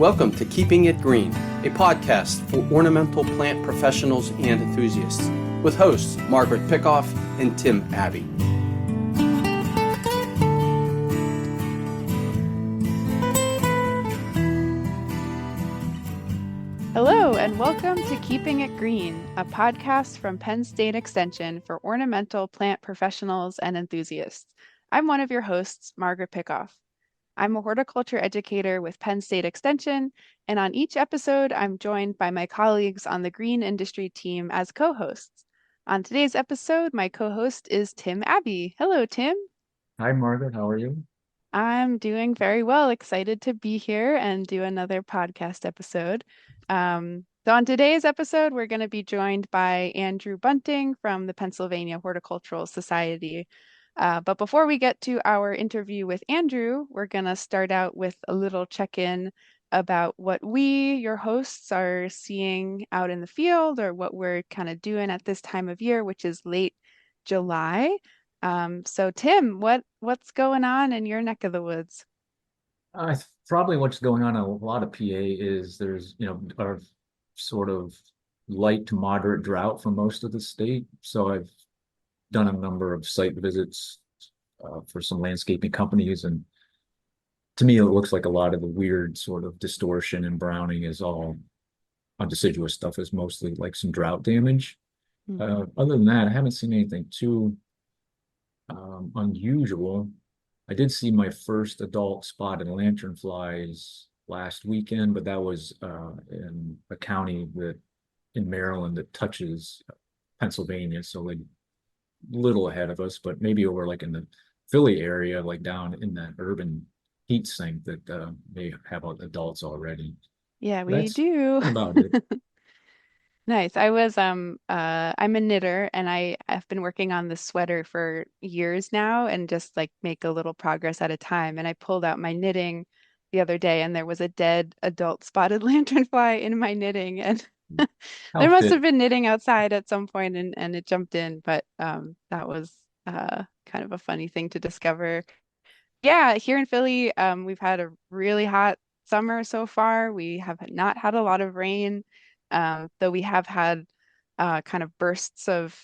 Welcome to Keeping It Green, a podcast for ornamental plant professionals and enthusiasts, with hosts Margaret Pickoff and Tim Abbey. Hello, and welcome to Keeping It Green, a podcast from Penn State Extension for ornamental plant professionals and enthusiasts. I'm one of your hosts, Margaret Pickoff. I'm a horticulture educator with Penn State Extension, and on each episode, I'm joined by my colleagues on the green industry team as co-hosts. On today's episode, my co-host is Tim Abbey. Hello, Tim. Hi, Margaret. How are you? I'm doing very well, excited to be here and do another podcast episode. So on today's episode, we're going to be joined by Andrew Bunting from the Pennsylvania Horticultural Society. But before we get to our interview with Andrew, we're going to start out with a little check-in about what we, your hosts, are seeing out in the field or what we're kind of doing at this time of year, which is late July. So Tim, what's going on in your neck of the woods? Probably what's going on in a lot of PA is there's, a sort of light to moderate drought for most of the state. So I've done a number of site visits for some landscaping companies. And to me, it looks like a lot of the weird sort of distortion and browning is all on deciduous stuff is mostly like some drought damage. Other than that, I haven't seen anything too unusual. I did see my first adult spotted lanternflies last weekend, but that was in a county in Maryland that touches Pennsylvania, so like little ahead of us, but maybe over like in the Philly area, like down in that urban heat sink that they have adults already. Yeah, we do. About it. Nice. I'm a knitter and I have been working on this sweater for years now and just like make a little progress at a time. And I pulled out my knitting the other day and there was a dead adult spotted lanternfly in my knitting and How there must fit. have been knitting outside at some point and it jumped in, but that was kind of a funny thing to discover. Yeah, here in Philly, we've had a really hot summer so far. We have not had a lot of rain, though we have had kind of bursts of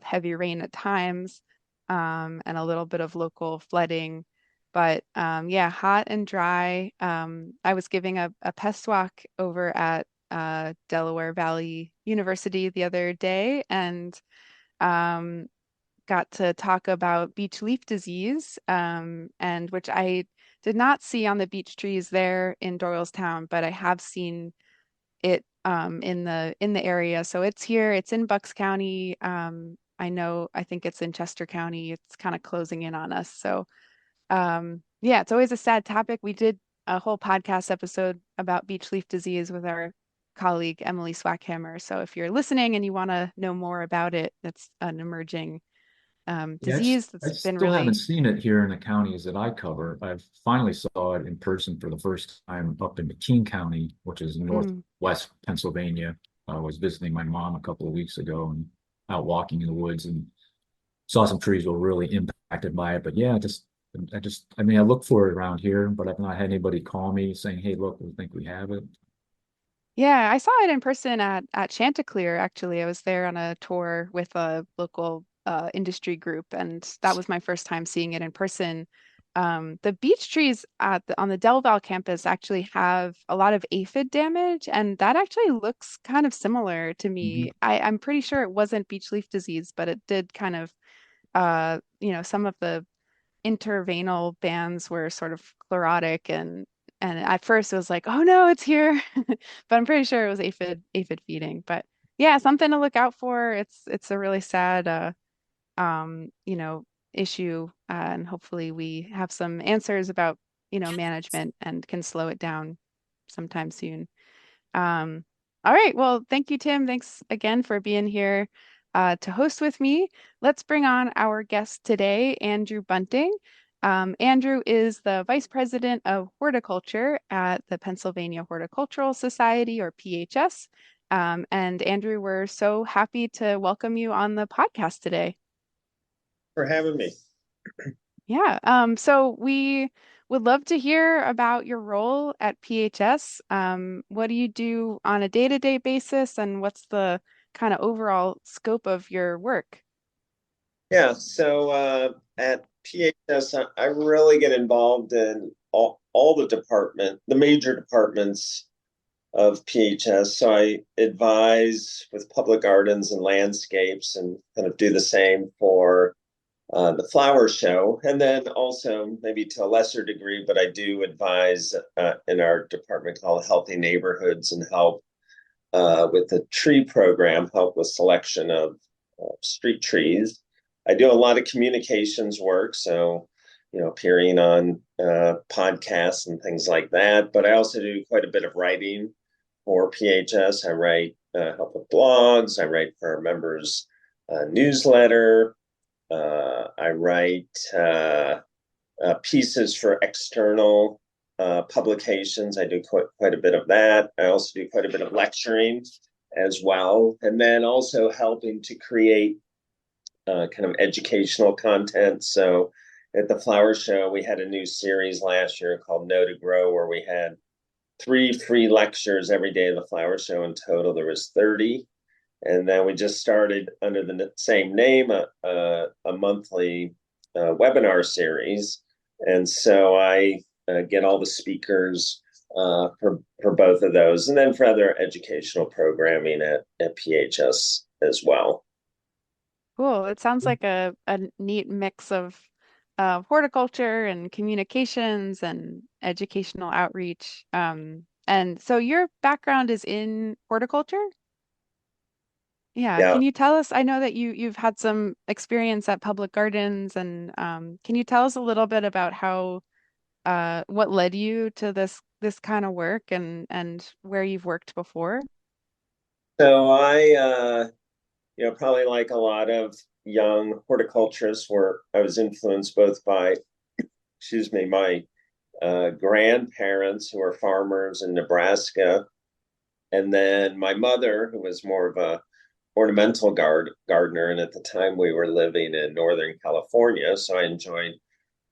heavy rain at times, and a little bit of local flooding. But yeah, hot and dry. I was giving a pest walk over at Delaware Valley University the other day, and um, got to talk about beech leaf disease, and which I did not see on the beech trees there in Doylestown, but I have seen it in the area. So it's here, it's in Bucks County. I think it's in Chester County. It's kind of closing in on us. So yeah, it's always a sad topic. We did a whole podcast episode about beech leaf disease with our colleague Emily Swackhammer. So if you're listening and you want to know more about it, that's an emerging Yeah, disease I that's been still haven't really. seen it here in the counties that I cover. I finally saw it in person for the first time up in McKean County, which is Mm, northwest Pennsylvania. I was visiting my mom a couple of weeks ago and out walking in the woods and saw some trees were really impacted by it. But yeah, I mean, I look for it around here, but I've not had anybody call me saying, "Hey, look, we think we have it." yeah, I saw it in person at Chanticleer, actually. I was there on a tour with a local industry group, and that was my first time seeing it in person. The beech trees on the Del Val campus actually have a lot of aphid damage, and that actually looks kind of similar to Mhm. me. I'm pretty sure it wasn't beech leaf disease, but it did kind of, some of the interveinal bands were sort of chlorotic and at first it was like, oh no, it's here. But I'm pretty sure it was aphid feeding. But yeah, something to look out for. It's a really sad um, you know, issue. And hopefully we have some answers about, management and can slow it down sometime soon. Um, all right. Well, thank you, Tim. Thanks again for being here to host with me. Let's bring on our guest today, Andrew Bunting. Andrew is the Vice President of Horticulture at the Pennsylvania Horticultural Society, or PHS. And Andrew, we're so happy to welcome you on the podcast today. For having me. Yeah. So we would love to hear about your role at PHS. What do you do on a day-to-day basis, and what's the kind of overall scope of your work? Yeah, so at PHS, I really get involved in all the major departments of PHS. So I advise with public gardens and landscapes and kind of do the same for the flower show. And then also, maybe to a lesser degree, but I do advise in our department called Healthy Neighborhoods and help with the tree program, help with selection of street trees. I do a lot of communications work, so appearing on podcasts and things like that. But I also do quite a bit of writing for PHS. I write, help with blogs. I write for our members' newsletter. I write pieces for external publications. I do quite a bit of that. I also do quite a bit of lecturing as well, and then also helping to create kind of educational content. So at the flower show, we had a new series last year called Know to Grow, where we had 3 free lectures every day of the flower show. In total, there was 30. And then we just started under the same name, a monthly webinar series. And so I get all the speakers for both of those, and then for other educational programming at PHS as well. Cool. It sounds like a neat mix of horticulture and communications and educational outreach. And so your background is in horticulture? Yeah. Yeah. Can you tell us? I know that you've had some experience at public gardens, and can you tell us a little bit about how what led you to this kind of work and where you've worked before? So I probably like a lot of young horticulturists, where I was influenced both by, my grandparents who were farmers in Nebraska, and then my mother, who was more of a ornamental gardener. And at the time, we were living in Northern California, so I enjoyed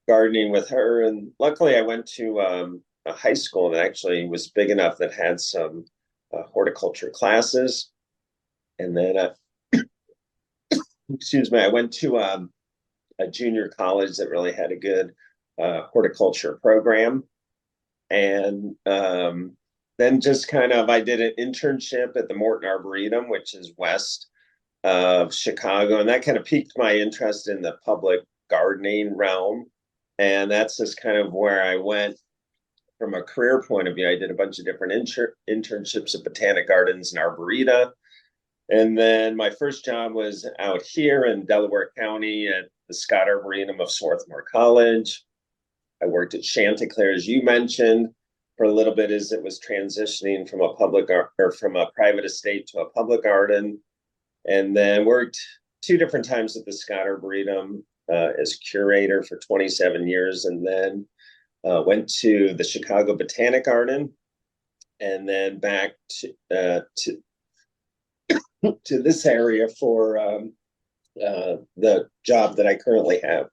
gardening with her. And luckily, I went to a high school that actually was big enough that had some horticulture classes. And then I went to a junior college that really had a good horticulture program. And then just kind of, I did an internship at the Morton Arboretum, which is west of Chicago. And that kind of piqued my interest in the public gardening realm. And that's just kind of where I went from a career point of view. I did a bunch of different internships at Botanic Gardens and Arboreta. And then my first job was out here in Delaware County at the Scott Arboretum of Swarthmore College. I worked at Chanticleer, as you mentioned, for a little bit as it was transitioning from from a private estate to a public garden. And then worked 2 different times at the Scott Arboretum as curator for 27 years. And then went to the Chicago Botanic Garden, and then back to this area for the job that I currently have.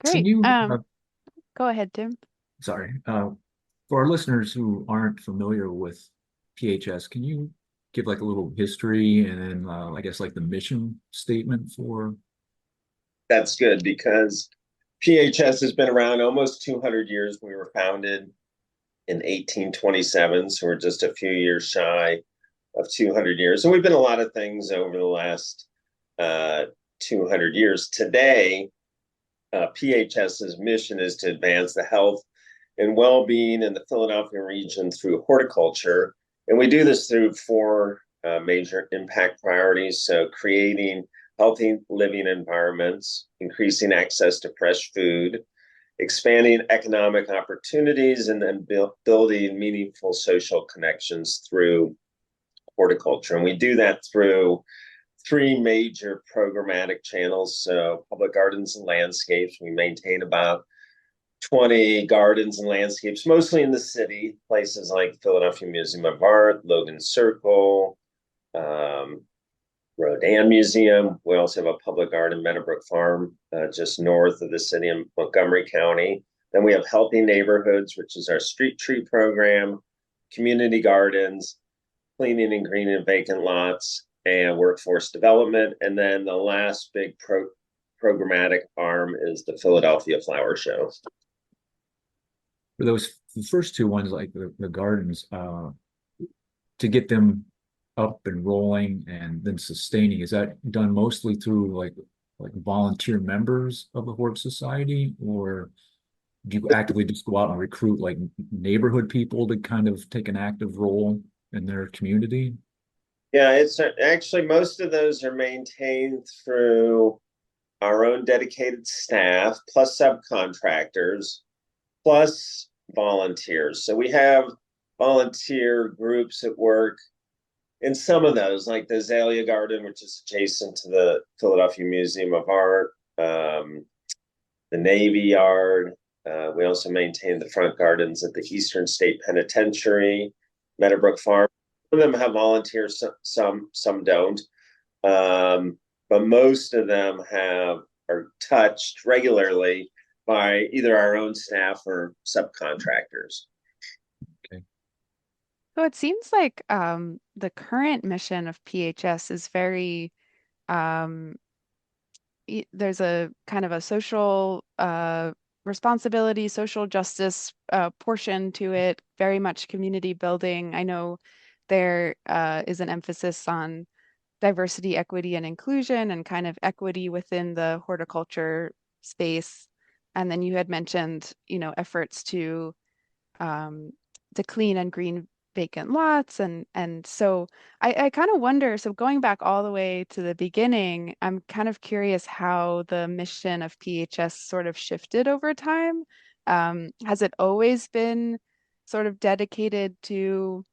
Great. You, Go ahead, Tim. sorry, for our listeners who aren't familiar with PHS, can you give like a little history and then I guess like the mission statement for? That's good, because PHS has been around almost 200 years. We were founded in 1827, so we're just a few years shy of 200 years. And we've been a lot of things over the last 200 years. Today, PHS's mission is to advance the health and well-being in the Philadelphia region through horticulture. And we do this through 4 major impact priorities. So creating healthy living environments, increasing access to fresh food, expanding economic opportunities, and then building meaningful social connections through horticulture. And we do that through 3 major programmatic channels. So public gardens and landscapes. We maintain about 20 gardens and landscapes, mostly in the city, places like Philadelphia Museum of Art, Logan Circle, Rodin Museum. We also have a public garden, Meadowbrook Farm, just north of the city in Montgomery County. Then we have Healthy Neighborhoods, which is our street tree program, community gardens, cleaning and greening vacant lots, and workforce development. And then the last big programmatic arm is the Philadelphia Flower Show. For those the first two ones, like the gardens, to get them up and rolling and then sustaining, is that done mostly through like volunteer members of the Hort Society, or do you actively just go out and recruit like neighborhood people to kind of take an active role in their community? Yeah, it's actually most of those are maintained through our own dedicated staff, plus subcontractors, plus volunteers. So we have volunteer groups that work in some of those, like the Azalea Garden, which is adjacent to the Philadelphia Museum of Art, the Navy Yard. We also maintain the front gardens at the Eastern State Penitentiary, Meadowbrook Farm. Some of them have volunteers, some don't. But most of them are touched regularly by either our own staff or subcontractors. Okay. So it seems like the current mission of PHS is very there's a kind of a social responsibility, social justice portion to it, very much community building. I know there is an emphasis on diversity, equity, and inclusion, and kind of equity within the horticulture space. And then you had mentioned, efforts to clean and green vacant lots, and so I kind of wonder, so going back all the way to the beginning, I'm kind of curious how the mission of PHS sort of shifted over time. Has it always been sort of dedicated to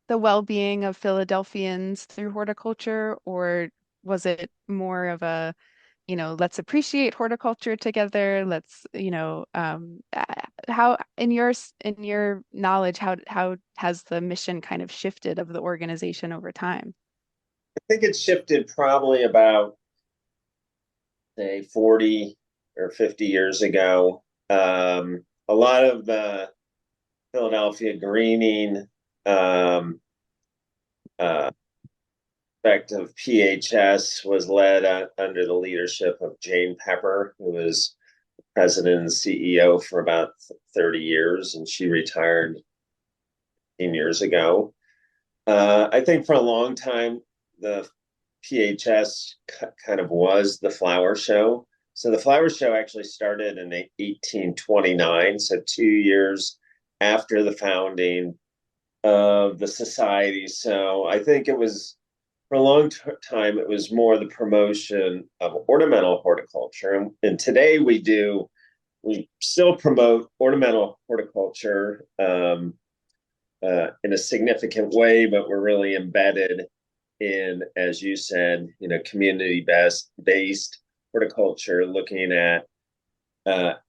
the well-being of Philadelphians through horticulture, or was it more of a, let's appreciate horticulture together. Let's, how in your knowledge, how has the mission kind of shifted of the organization over time? I think it shifted probably about, say, 40 or 50 years ago. A lot of the Philadelphia greening aspect of PHS was led under the leadership of Jane Pepper, who was president and CEO for about 30 years, and she retired 15 years ago. I think for a long time, the PHS kind of was the flower show. So the flower show actually started in 1829, so 2 years after the founding of the society. So I think it was, for a long time, it was more the promotion of ornamental horticulture. And today we still promote ornamental horticulture in a significant way, but we're really embedded in, as you said, community-based horticulture, looking at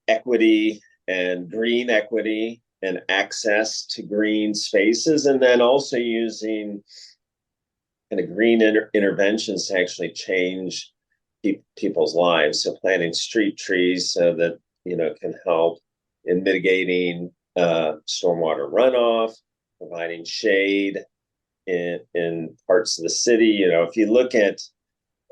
equity and green equity and access to green spaces, and then also using kind of green interventions to actually change people's lives. So planting street trees so that can help in mitigating stormwater runoff, providing shade in parts of the city. If you look at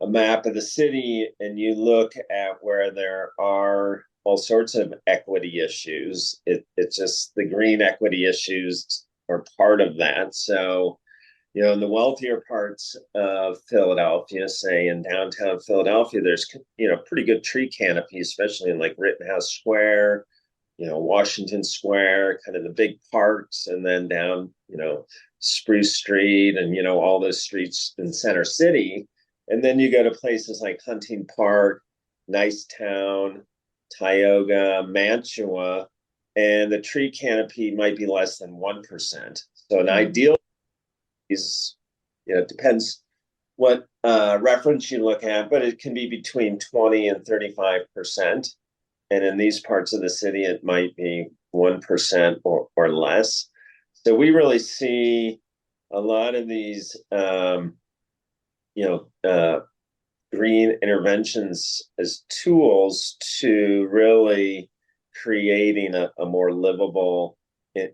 a map of the city and you look at where there are all sorts of equity issues, it's just the green equity issues are part of that. So, in the wealthier parts of Philadelphia, say in downtown Philadelphia, there's, pretty good tree canopy, especially in like Rittenhouse Square, Washington Square, kind of the big parks, and then down, Spruce Street and, all those streets in Center City. And then you go to places like Hunting Park, Nicetown, Tioga, Mantua, and the tree canopy might be less than 1%. So an ideal is, it depends what reference you look at, but it can be between 20 and 35%. And in these parts of the city, it might be 1% or less. So we really see a lot of these, green interventions as tools to really creating a more livable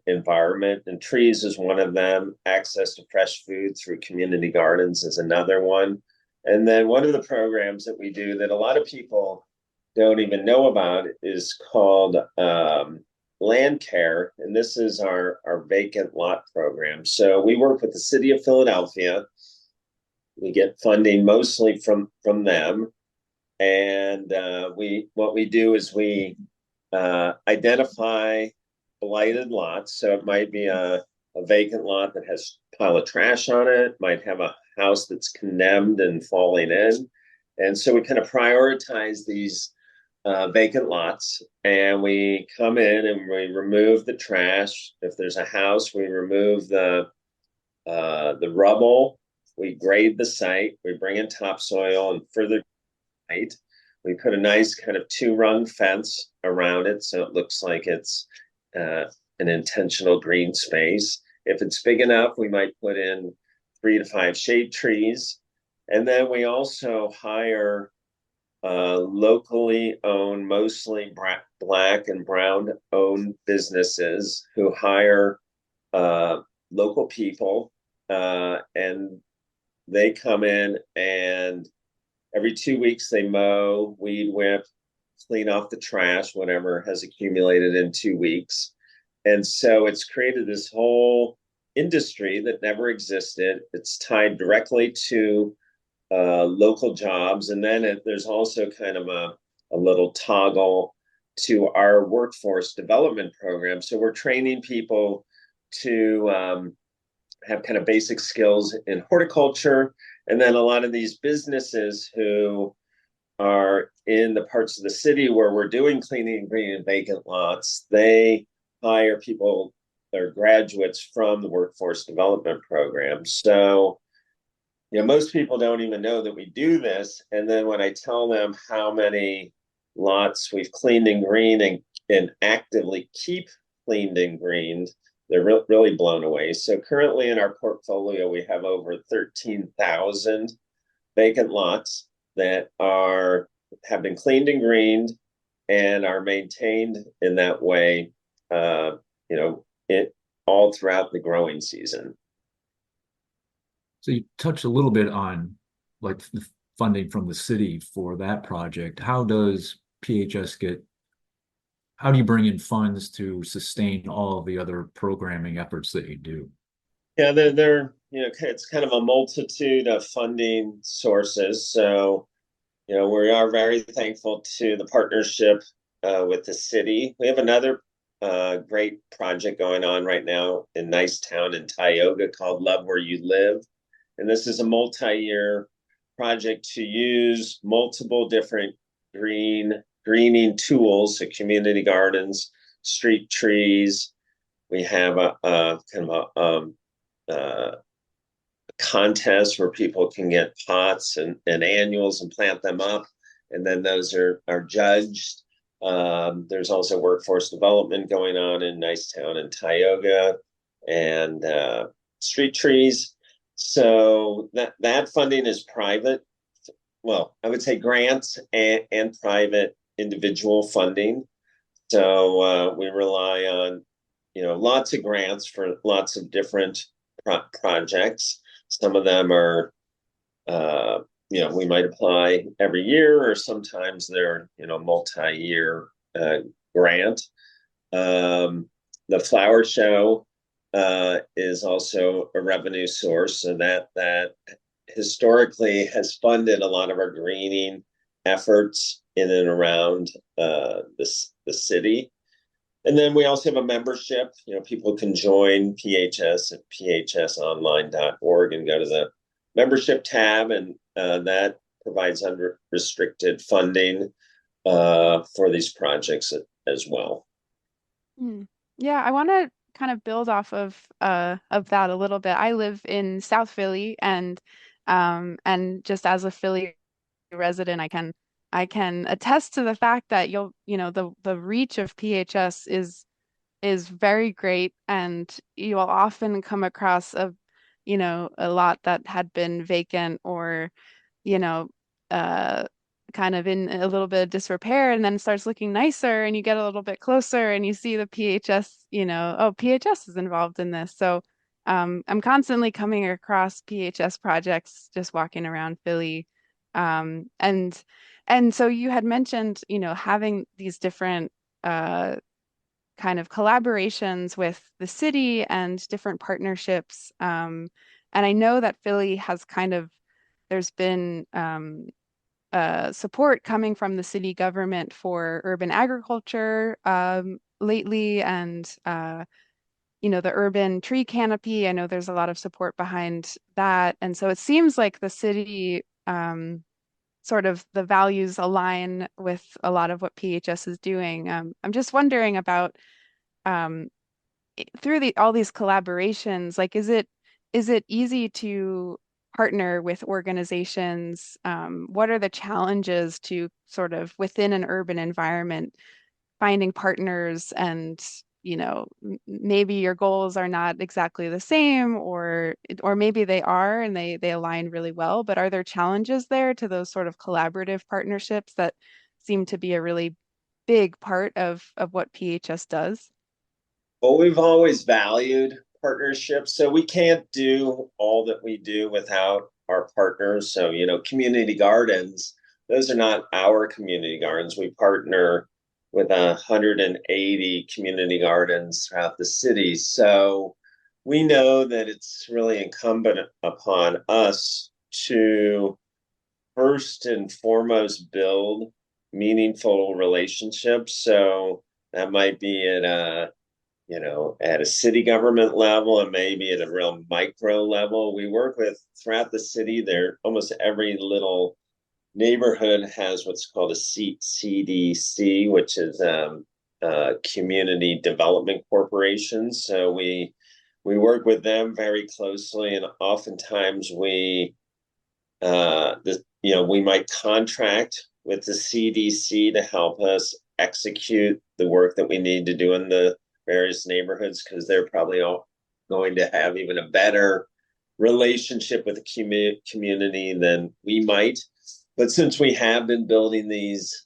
environment. And trees is one of them. Access to fresh food through community gardens is another one. And then one of the programs that we do that a lot of people don't even know about is called land care. And this is our vacant lot program. So we work with the city of Philadelphia. We get funding mostly from them. And what we do is we identify blighted lots. So it might be a vacant lot that has a pile of trash on it, might have a house that's condemned and falling in. And so we kind of prioritize these vacant lots, and we come in and we remove the trash. If there's a house, we remove the rubble. We grade the site. We bring in topsoil and further height. We put a nice kind of 2-rung fence around it, so it looks like it's an intentional green space. If it's big enough, we might put in 3 to 5 shade trees. And then we also hire locally owned, mostly Black and brown owned businesses who hire local people, and they come in, and every 2 weeks they mow, weed whip, clean off the trash, whatever has accumulated in 2 weeks. And so it's created this whole industry that never existed. It's tied directly to local jobs. And then there's also kind of a little toggle to our workforce development program. So we're training people to have kind of basic skills in horticulture. And then a lot of these businesses who are in the parts of the city where we're doing cleaning, green, and vacant lots, they hire people that are graduates from the workforce development program. So, most people don't even know that we do this. And then when I tell them how many lots we've cleaned and greened and actively keep cleaned and greened, they're really blown away. So currently in our portfolio, we have over 13,000 vacant lots that have been cleaned and greened and are maintained in that way, all throughout the growing season. So you touched a little bit on like the funding from the city for that project. How do you bring in funds to sustain all of the other programming efforts that you do? Yeah, it's kind of a multitude of funding sources. So, we are very thankful to the partnership with the city. We have another great project going on right now in Nicetown in Tioga called Love Where You Live. And this is a multi-year project to use multiple different greening tools, so community gardens, street trees. We have a kind of a contest where people can get pots and annuals and plant them up, and then those are judged. There's also workforce development going on in Nicetown and Tioga, and street trees. So that funding is private. Well, I would say grants and private individual funding. So we rely on, lots of grants for lots of different projects. Some of them are, we might apply every year, or sometimes they're, multi-year grant. The flower show is also a revenue source, so that historically has funded a lot of our greening efforts in and around the city. And then we also have a membership. People can join PHS at phsonline.org and go to the membership tab, and that provides unrestricted funding for these projects as well. Yeah, I want to kind of build off of that a little bit. I live in South Philly, and just as a Philly resident, I can attest to the fact that the reach of PHS is very great, and you'll often come across you know, a lot that had been vacant or, you know, uh, kind of in a little bit of disrepair, and then starts looking nicer, and you get a little bit closer and you see the PHS, you know, oh, PHS is involved in this. So I'm constantly coming across PHS projects just walking around Philly. Um, and and so you had mentioned, you know, having these different uh, kind of collaborations with the city and different partnerships. And I know that Philly has kind of, there's been support coming from the city government for urban agriculture lately, and you know, the urban tree canopy. I know there's a lot of support behind that, and so it seems like the city sort of the values align with a lot of what PHS is doing. I'm just wondering about um, through all these collaborations, like is it easy to partner with organizations? What are the challenges to sort of within an urban environment finding partners, and you know, maybe your goals are not exactly the same, or maybe they are and they align really well, but are there challenges there to those sort of collaborative partnerships that seem to be a really big part of what PHS does? Well, we've always valued partnerships, so we can't do all that we do without our partners. So, you know, community gardens, those are not our community gardens. We partner with 180 community gardens throughout the city. So we know that it's really incumbent upon us to first and foremost build meaningful relationships. So that might be at a, you know, at a city government level and maybe at a real micro level. We work with throughout the city. There, almost every little neighborhood has what's called a CDC, which is Community Development Corporation. So we work with them very closely, and oftentimes you know, we might contract with the CDC to help us execute the work that we need to do in the various neighborhoods, because they're probably all going to have even a better relationship with the community than we might. But since we have been building these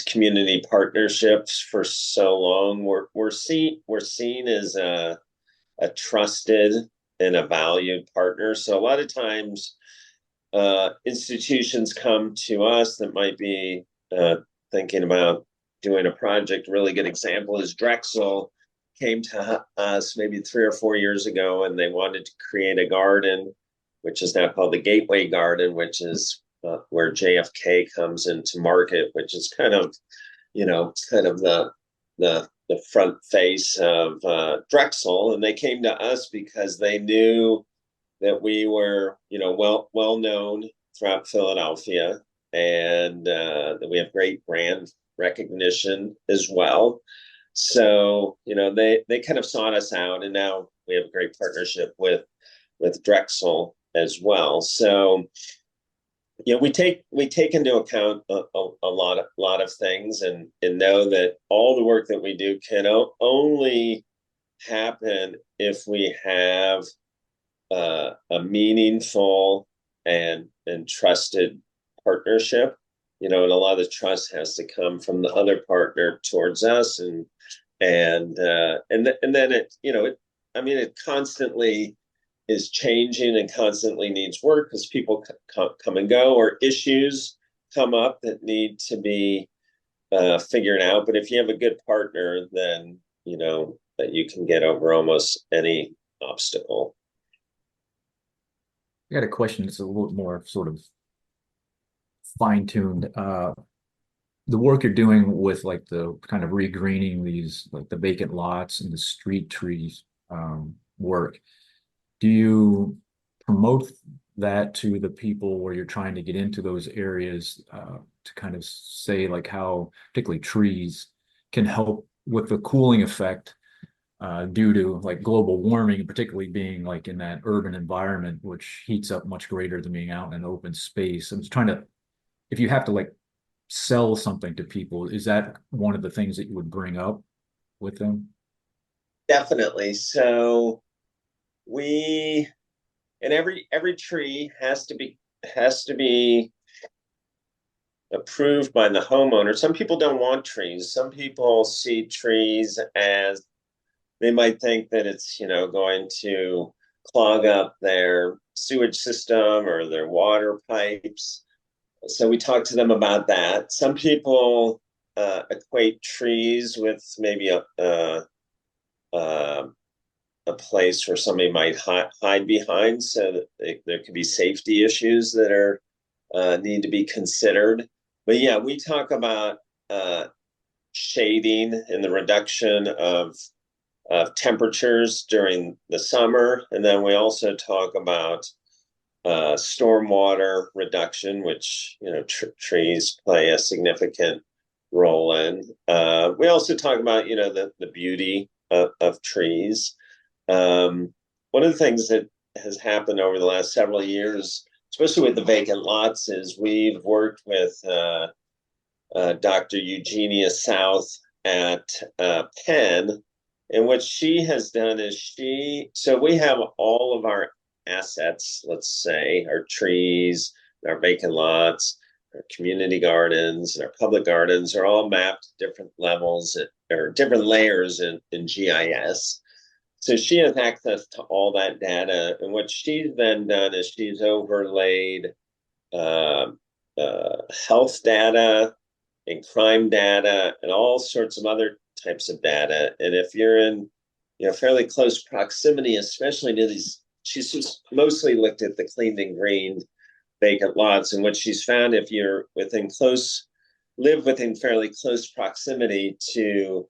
community partnerships for so long, we're seen as a trusted and a valued partner. So a lot of times institutions come to us that might be thinking about doing a project. A really good example is Drexel came to us maybe 3 or 4 years ago, and they wanted to create a garden, which is now called the Gateway Garden, which is where JFK comes into market, which is kind of, you know, kind of the front face of Drexel. And they came to us because they knew that we were, you know, well known throughout Philadelphia, and that we have great brand recognition as well. So, you know, they kind of sought us out, and now we have a great partnership with Drexel as well. So, you know, we take into account a lot of things, and know that all the work that we do can only happen if we have a meaningful and trusted partnership. You know, and a lot of trust has to come from the other partner towards us, and then it, you know, it constantly is changing and constantly needs work, because people come and go, or issues come up that need to be figured out. But if you have a good partner, then you know that you can get over almost any obstacle. I got a question that's a little more sort of fine-tuned. The work you're doing with like the kind of regreening these, like the vacant lots and the street trees work, do you promote that to the people where you're trying to get into those areas to kind of say like how particularly trees can help with the cooling effect due to like global warming, particularly being like in that urban environment, which heats up much greater than being out in an open space? I'm just trying to, if you have to like sell something to people, is that one of the things that you would bring up with them? Definitely. So and every tree has to be approved by the homeowner. Some people don't want trees. Some people see trees as, they might think that it's, going to clog up their sewage system or their water pipes. So we talked to them about that. Some people equate trees with maybe a place where somebody might hide behind, so that there could be safety issues that are need to be considered. But yeah, we talk about shading and the reduction of temperatures during the summer, and then we also talk about stormwater reduction, which trees play a significant role in. We also talk about the beauty of trees. One of the things that has happened over the last several years, especially with the vacant lots, is we've worked with Dr. Eugenia South at Penn, and what she has done is so we have all of our assets, let's say our trees, our vacant lots, our community gardens, and our public gardens are all mapped at different levels or different layers in GIS. So she has access to all that data, and what she's then done is she's overlaid health data and crime data and all sorts of other types of data. And if you're in fairly close proximity, especially to these, she's just mostly looked at the cleaned and greened vacant lots. And what she's found, if you're live within fairly close proximity to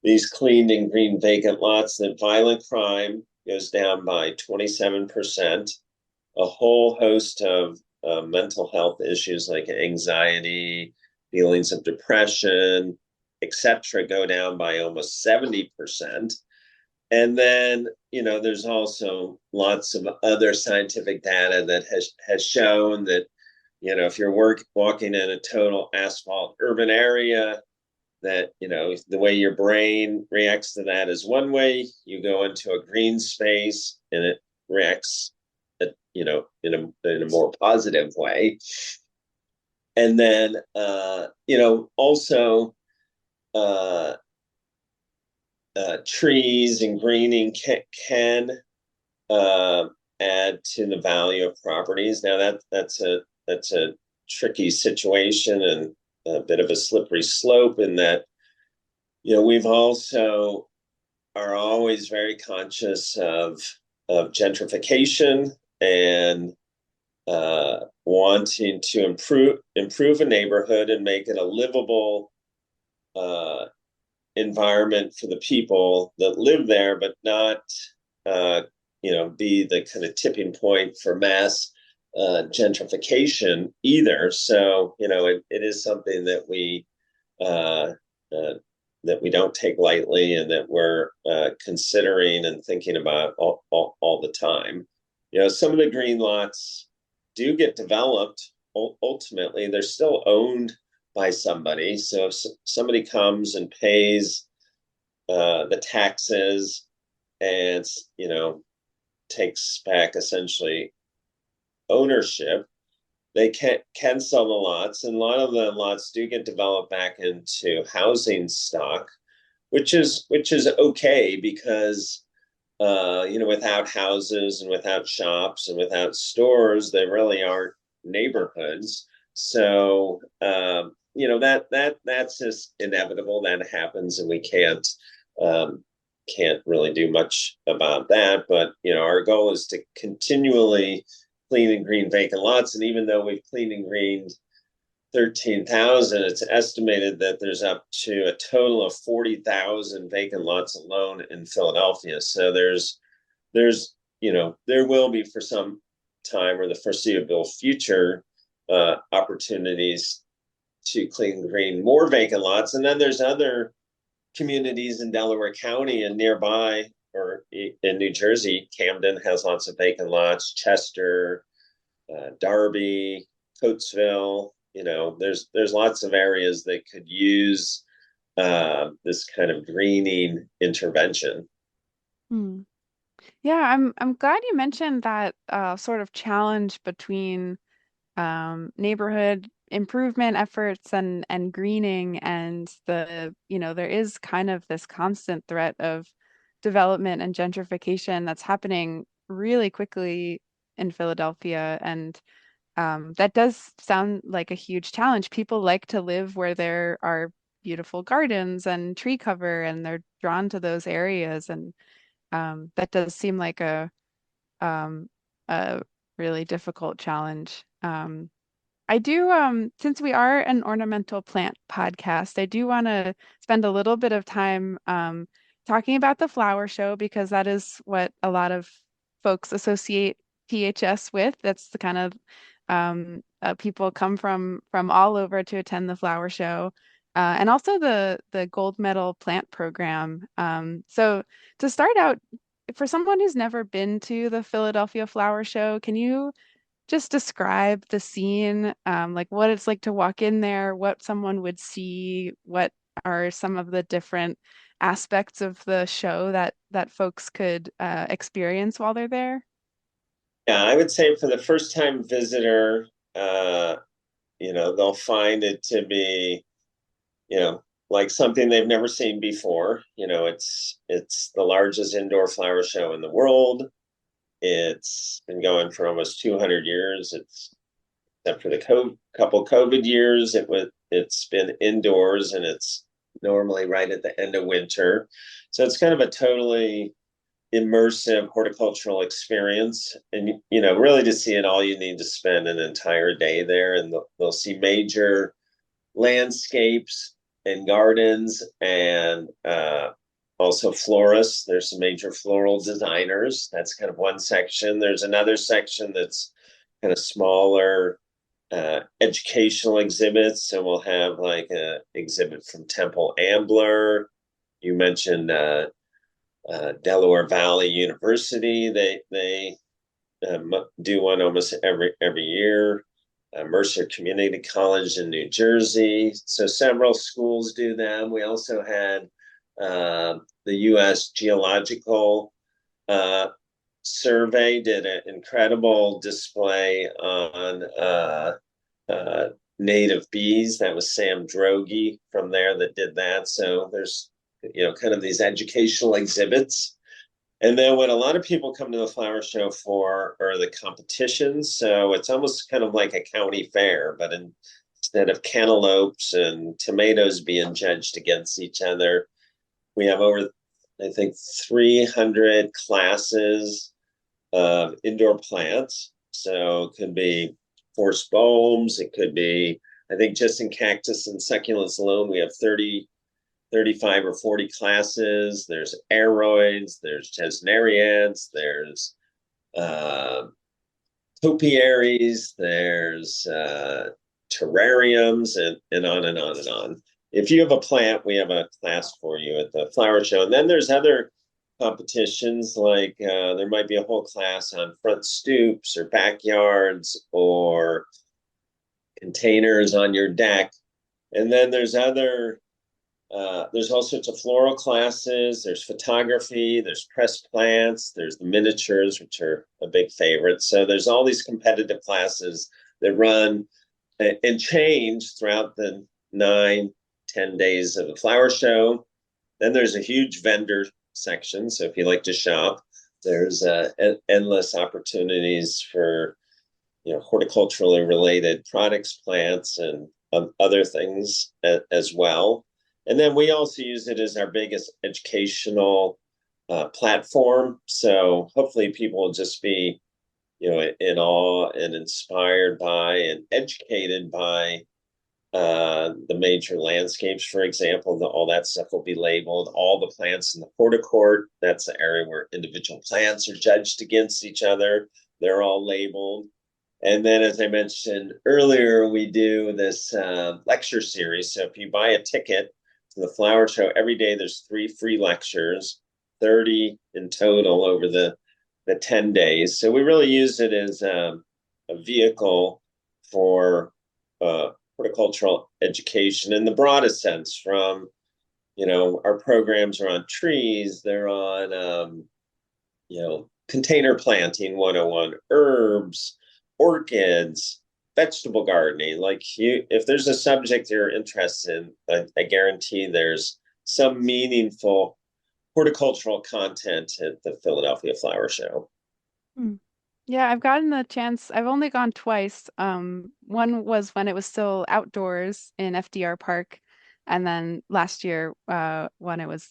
these cleaned and green vacant lots, that violent crime goes down by 27%. A whole host of mental health issues like anxiety, feelings of depression, etc., go down by almost 70%. And then, there's also lots of other scientific data that has shown that, if you're walking in a total asphalt urban area, that, the way your brain reacts to that is one way. You go into a green space and it reacts, in a more positive way. And then, also, trees and greening can add to the value of properties. Now that's a tricky situation and a bit of a slippery slope, in that we've also are always very conscious of gentrification and wanting to improve a neighborhood and make it a livable environment for the people that live there, but not be the kind of tipping point for mass gentrification either. So it is something that we don't take lightly, and that we're considering and thinking about all the time. Some of the green lots do get developed. Ultimately, they're still owned by somebody. So if somebody comes and pays the taxes and takes back essentially ownership, they can sell the lots, and a lot of the lots do get developed back into housing stock, which is okay, because without houses and without shops and without stores, they really aren't neighborhoods. So that's just inevitable. That happens, and we can't really do much about that. But our goal is to continually clean and green vacant lots, and even though we've cleaned and greened 13,000, it's estimated that there's up to a total of 40,000 vacant lots alone in Philadelphia. So there will be, for some time or the foreseeable future, opportunities to clean and green more vacant lots. And then there's other communities in Delaware County and nearby, or in New Jersey. Camden has lots of vacant lots, Chester, Darby, Coatesville. There's lots of areas that could use this kind of greening intervention. Yeah, I'm glad you mentioned that sort of challenge between neighborhood improvement efforts and greening and there is kind of this constant threat of development and gentrification that's happening really quickly in Philadelphia. And that does sound like a huge challenge. People like to live where there are beautiful gardens and tree cover, and they're drawn to those areas. And that does seem like um, a really difficult challenge. I do, since we are an ornamental plant podcast, I do want to spend a little bit of time talking about the flower show because that is what a lot of folks associate PHS with. That's the kind of people come from all over to attend the flower show, and also the gold medal plant program. So to start out, for someone who's never been to the Philadelphia Flower Show, can you just describe the scene, like what it's like to walk in there, what someone would see, what are some of the different aspects of the show that folks could experience while they're there? Yeah, I would say for the first time visitor, they'll find it to be, like something they've never seen before. It's the largest indoor flower show in the world. It's been going for almost 200 years. It's except for the couple COVID years, it's been indoors, and it's normally right at the end of winter. So it's kind of a totally immersive horticultural experience. And really, to see it all, you need to spend an entire day there, and they'll see major landscapes and gardens, and also florists. There's some major floral designers. That's kind of one section. There's another section that's kind of smaller educational exhibits. So we'll have like a exhibit from Temple Ambler. You mentioned Delaware Valley University. They do one almost every year. Mercer Community College in New Jersey. So several schools do them. We also had the U.S. Geological Survey did an incredible display on native bees. That was Sam Droege from there that did that. So there's kind of these educational exhibits. And then what a lot of people come to the flower show for are the competitions. So it's almost kind of like a county fair, but instead of cantaloupes and tomatoes being judged against each other, we have over, I think, 300 classes of indoor plants. So it could be forced bulbs. It could be, I think just in cactus and succulents alone, we have 35 or 40 classes. There's aeroids, there's gesneriads, there's topiaries, there's terrariums, and on and on and on. If you have a plant, we have a class for you at the flower show. And then there's other competitions, like there might be a whole class on front stoops or backyards or containers on your deck. And then there's all sorts of floral classes. There's photography, there's pressed plants, there's the miniatures, which are a big favorite. So there's all these competitive classes that run and change throughout the 9-10 days of the flower show. Then there's a huge vendor section. So if you like to shop, there's endless opportunities for horticulturally related products, plants, and other things as well. And then we also use it as our biggest educational platform. So hopefully people will just be, in awe and inspired by and educated by the major landscapes. For example, all that stuff will be labeled. All the plants in the horticourt, that's the area where individual plants are judged against each other. They're all labeled. And then, as I mentioned earlier, we do this lecture series. So if you buy a ticket to the flower show, every day there's 3 free lectures, 30 in total over the 10 days. So we really use it as a vehicle for horticultural education in the broadest sense. From, our programs are on trees, they're on container planting 101, herbs, orchids, vegetable gardening. Like if there's a subject you're interested in, I guarantee there's some meaningful horticultural content at the Philadelphia Flower Show. Hmm. Yeah, I've gotten the chance. I've only gone twice. One was when it was still outdoors in FDR Park, and then last year, when it was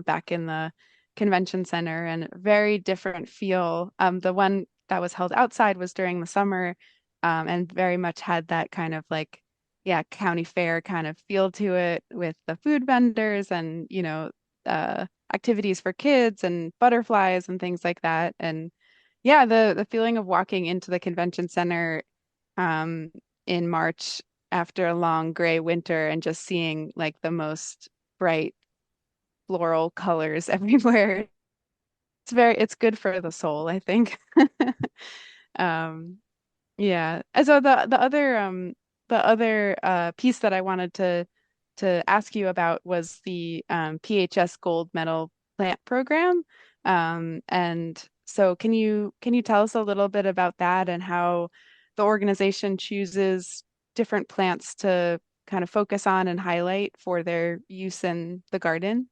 back in the convention center, and very different feel. The one that was held outside was during the summer, and very much had that kind of like, yeah, county fair kind of feel to it with the food vendors and, activities for kids and butterflies and things like that. And yeah, the feeling of walking into the convention center um in March after a long gray winter and just seeing like the most bright floral colors everywhere. It's good for the soul, I think. Um yeah. And so the other piece that I wanted to ask you about was the PHS Gold Medal Plant Program. And so can you tell us a little bit about that and how the organization chooses different plants to kind of focus on and highlight for their use in the garden?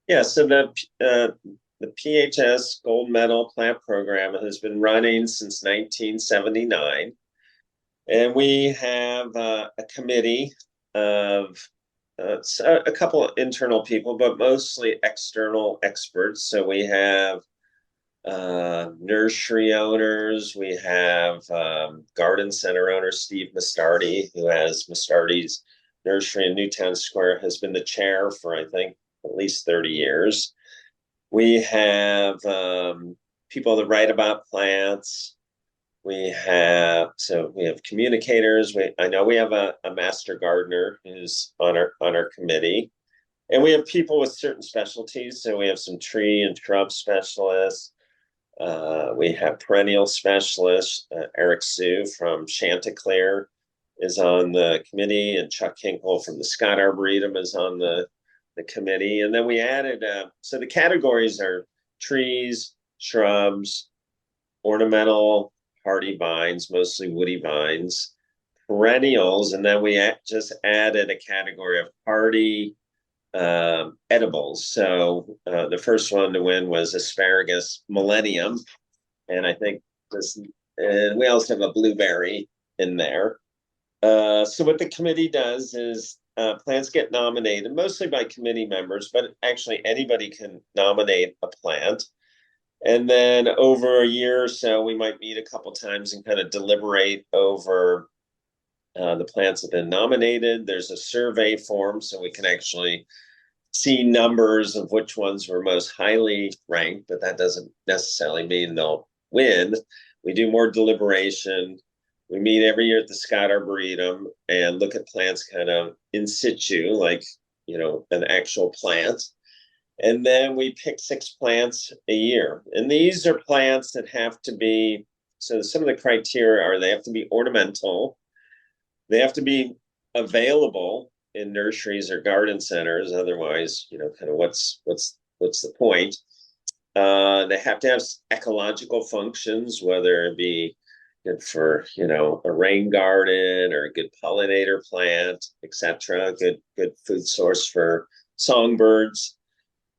Yeah, so the PHS Gold Medal Plant Program has been running since 1979. And we have a committee of a couple of internal people, but mostly external experts. So we have nursery owners, we have garden center owner Steve Mastardi, who has Mastardi's Nursery in Newtown Square, has been the chair for, I think, at least 30 years. We have people that write about plants. We have communicators. I know we have a master gardener who's on our committee, and we have people with certain specialties. So we have some tree and shrub specialists. We have perennial specialists. Eric Sue from Chanticleer is on the committee, and Chuck Hinkle from the Scott Arboretum is on the committee. And then we added so the categories are trees, shrubs, ornamental, hardy vines, mostly woody vines, perennials, and then we just added a category of hardy edibles. So the first one to win was asparagus millennium, and I think and we also have a blueberry in there. So what the committee does is plants get nominated mostly by committee members, but actually anybody can nominate a plant. And then over a year or so, we might meet a couple times and kind of deliberate over the plants that have been nominated. There's a survey form, so we can actually see numbers of which ones were most highly ranked, but that doesn't necessarily mean they'll win. We do more deliberation. We meet every year at the Scott Arboretum and look at plants kind of in situ, like, an actual plant. And then we pick 6 plants a year. And these are plants that have to be, so some of the criteria are they have to be ornamental, they have to be available in nurseries or garden centers. Otherwise, kind of what's the point? They have to have ecological functions, whether it be good for, a rain garden or a good pollinator plant, etc. Good food source for songbirds.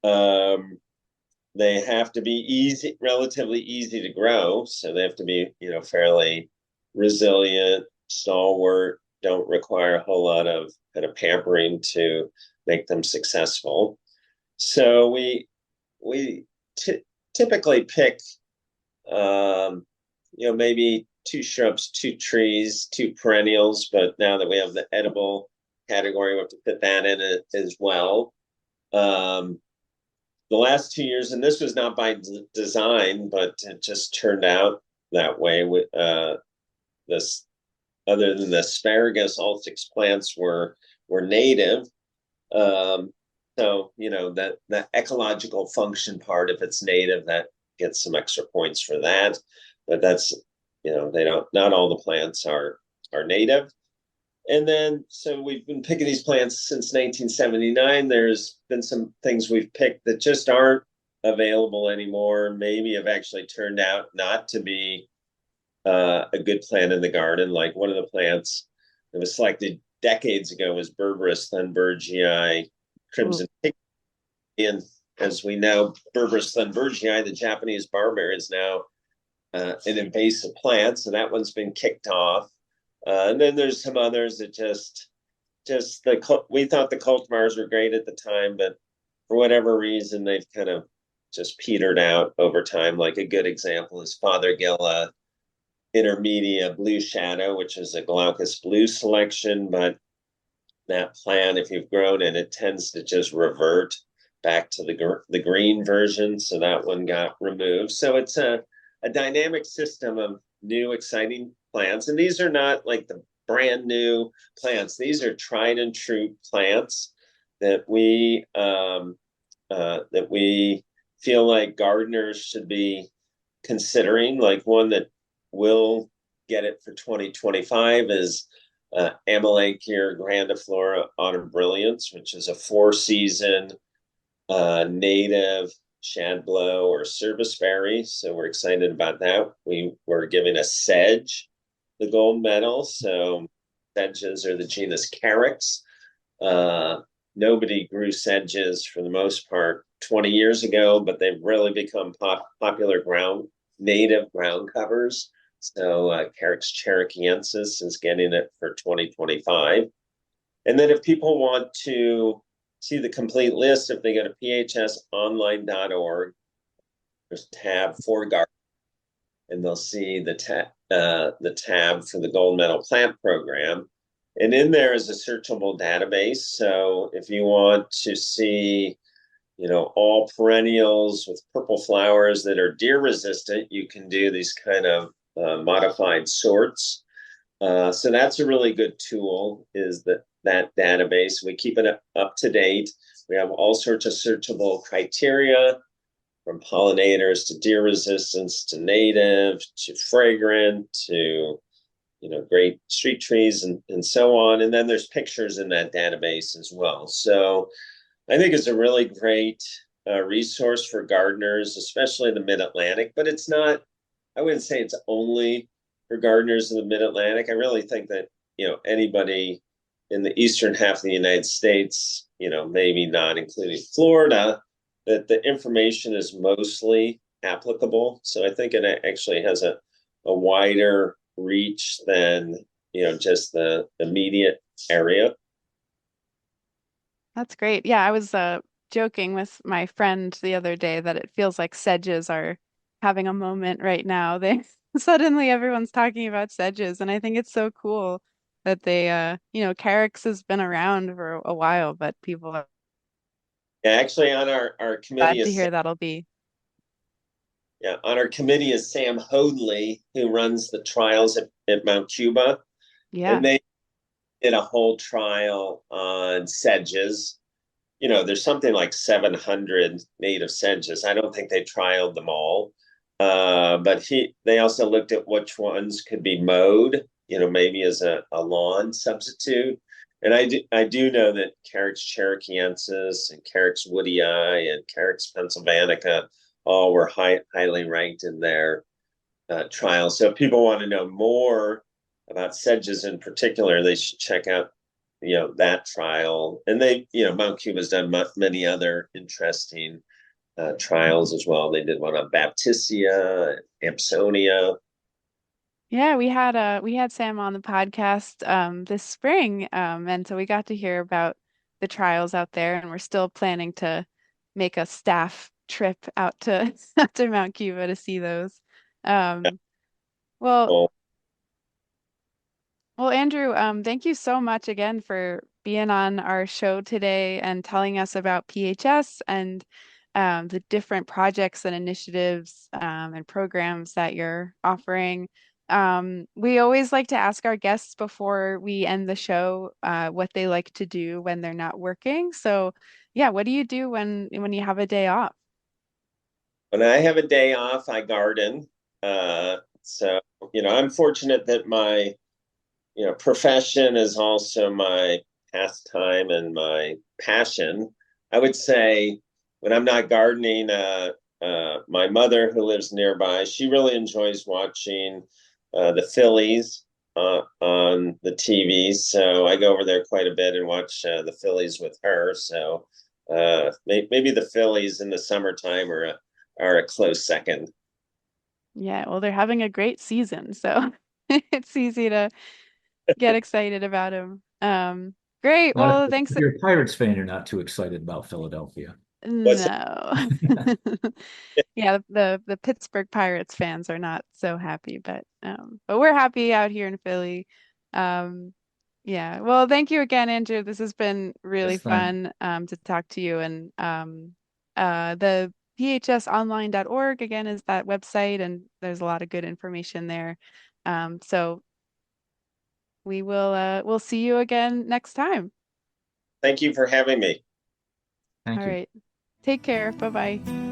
They have to be relatively easy to grow. So they have to be, fairly resilient, stalwart, don't require a whole lot of kind of pampering to make them successful. So we typically pick, maybe 2 shrubs, 2 trees, 2 perennials. But now that we have the edible category, we have to put that in it as well. The last 2 years, and this was not by design, but it just turned out that way. With this, other than the asparagus, all 6 plants were native. So that ecological function part, if it's native, that gets some extra points for that. But that's not all the plants are native. And then, so we've been picking these plants since 1979. There's been some things we've picked that just aren't available anymore, maybe have actually turned out not to be a good plant in the garden. Like one of the plants that was selected decades ago was Berberis thunbergii crimson pigment. And as we know, Berberis thunbergii, the Japanese barberry, is now an invasive plant, so that one's been kicked off. And then there's some others that we thought the cultivars were great at the time, but for whatever reason, they've kind of just petered out over time. Like a good example is Fothergilla intermedia blue shadow, which is a glaucous blue selection, but that plant, if you've grown it, it tends to just revert back to the green version. So that one got removed. So it's a dynamic system of new, exciting plants. And these are not like the brand new plants. These are tried and true plants that we feel like gardeners should be considering. Like one that will get it for 2025 is Amelanchier grandiflora autumn brilliance, which is a 4-season native shadblow or serviceberry. So we're excited about that. We were giving a sedge the gold medal. So sedges are the genus Carex. Nobody grew sedges for the most part 20 years ago, but they've really become popular native ground covers. So Carex cherokeensis is getting it for 2025. And then if people want to see the complete list, if they go to phsonline.org, there's a tab for garden, and they'll see the tab for the Gold Medal Plant Program. And in there is a searchable database. So if you want to see, all perennials with purple flowers that are deer resistant, you can do these kind of modified sorts. So that's a really good tool, is that database. We keep it up to date. We have all sorts of searchable criteria, from pollinators to deer resistance to native to fragrant to great street trees and so on. And then there's pictures in that database as well. So I think it's a really great resource for gardeners, especially in the Mid-Atlantic. But it's not, I wouldn't say it's only for gardeners in the Mid-Atlantic. I really think that anybody in the eastern half of the United States, maybe not including Florida, that the information is mostly applicable. So I think it actually has a wider reach than just the immediate area. That's great. Yeah, I was joking with my friend the other day that it feels like sedges are having a moment right now. They suddenly everyone's talking about sedges, and I think it's so cool that they Carex has been around for a while, but people are Yeah, actually on our committee glad to hear that'll be. Yeah, on our committee is Sam Hoadley, who runs the trials at Mount Cuba. Yeah. And they did a whole trial on sedges. There's something like 700 native sedges. I don't think they trialed them all. But they also looked at which ones could be mowed, maybe as a lawn substitute. And I do know that Carex cherokeensis and Carex woodii and Carex pennsylvanica all were highly ranked in their trials. So if people want to know more about sedges in particular, they should check out that trial. And Mount Cuba's done many other interesting trials as well. They did one on Baptisia, Ampsonia. Yeah, we had Sam on the podcast this spring, and so we got to hear about the trials out there, and we're still planning to make a staff trip out to out to Mount Cuba to see those. Um, well, Well, well, Andrew, thank you so much again for being on our show today and telling us about PHS and the different projects and initiatives and programs that you're offering. We always like to ask our guests before we end the show what they like to do when they're not working. So, yeah, what do you do when you have a day off? when I have a day off, I garden. So I'm fortunate that my profession is also my pastime and my passion. I would say when I'm not gardening, my mother who lives nearby, she really enjoys watching the Phillies on the TV. So I go over there quite a bit and watch the Phillies with her. So maybe the Phillies in the summertime are a close second. Yeah, well, they're having a great season, so it's easy to get excited about them. Great. Not Well, if thanks. if you're a Pirates fan, you're not too excited about Philadelphia. What's No. Yeah, the Pittsburgh Pirates fans are not so happy, but we're happy out here in Philly. Um, yeah. Well, thank you again, Andrew. This has been really Yes, thanks. fun to talk to you. And the phsonline.org again is that website, and there's a lot of good information there. So we'll see you again next time. Thank you for having me. Thank All you. right. Take care. Bye-bye.